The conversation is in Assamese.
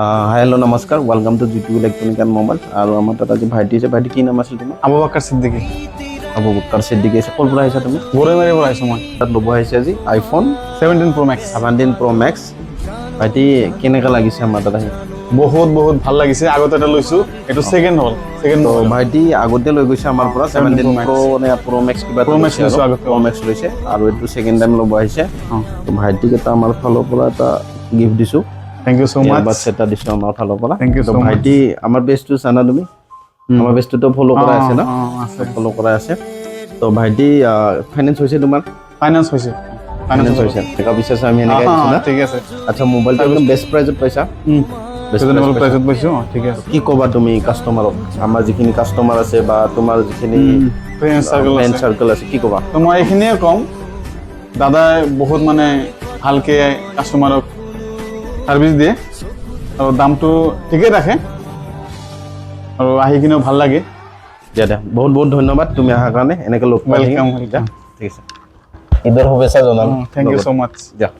हेलो नमस्कार welcome to G2 electronic and mobile और আমাৰ তাত আজি ভাইটি আছে ভাইটি কি নাম আছিল তোমাৰ আবু বকৰ সিদ্দিকী আবু বকৰ সিদ্দিকী আছে কোন পৰা আহিছা তুমি বৰৈমাৰী পৰা আহিছোঁ মই তাত ল'ব আহিছে আজি iPhone 17 Pro Max 17 Pro Max ভাইটি কেনেকা লাগিছে আমাৰ তাত আহি বহুত ভাল লাগিছে আগতে এটা লৈছোঁ এটো সেকেন্ড হল সেকেন্ড তো ভাইটি আগতে লৈ গৈছে আমাৰ পৰা 17 Pro নে Pro Max কিবা Pro Max লৈছোঁ আগতে Pro Max লৈছে আৰু এটো সেকেন্ড টাইম ল'ব আহিছে তো ভাইটিক এটা আমাৰ ফালৰ পৰা এটা গিফট দিছো থ্যাংক ইউ সো মাচ বাস এটা দিছো আমাৰ ফালৰ পৰা Thank you তো so much. ভাইটি আমাৰ পেজটো জানা তুমি আমাৰ পেজটো ফলো কৰা আছে না ফলো কৰা আছে তো ভাইটি ফাইনান্স হৈছে তোমাৰ ফাইনান্স হৈছে ফাইনান্স হৈছে টাকা পইচা আমি এনেকৈ আহিছো না ঠিক আছে আচ্ছা মোবাইলটো একদম বেষ্ট প্ৰাইজত পাইছা ৰিজনেবল প্ৰাইসত পাইছোঁ ঠিক আছে কি ক'বা তুমি কাস্টমাৰক আমাৰ যিখিনি কাস্টমাৰ আছে বা তোমাৰ যিখিনি ফ্ৰেন্ড ফ্ৰেণ্ড সাৰ্কেল চাৰ্কেল আছে কি ক'বা তো মই এইখিনিয়ে কম দাদাই বহুত মানে ভালকে কাস্টমাৰক সাৰ্ভিস দিয়ে আৰু দামটো ঠিকই ৰাখে আৰু আহি কিনেও ভাল লাগে দিয়া দিয়া বহুত ধন্যবাদ তুমি অহাৰ কাৰণে এনেকৈ লগ পাই Welcome. ঠিক আছে ঈদৰ শুভেচ্ছা জনাম থ্যাংক ইউ সো মাচ দিয়া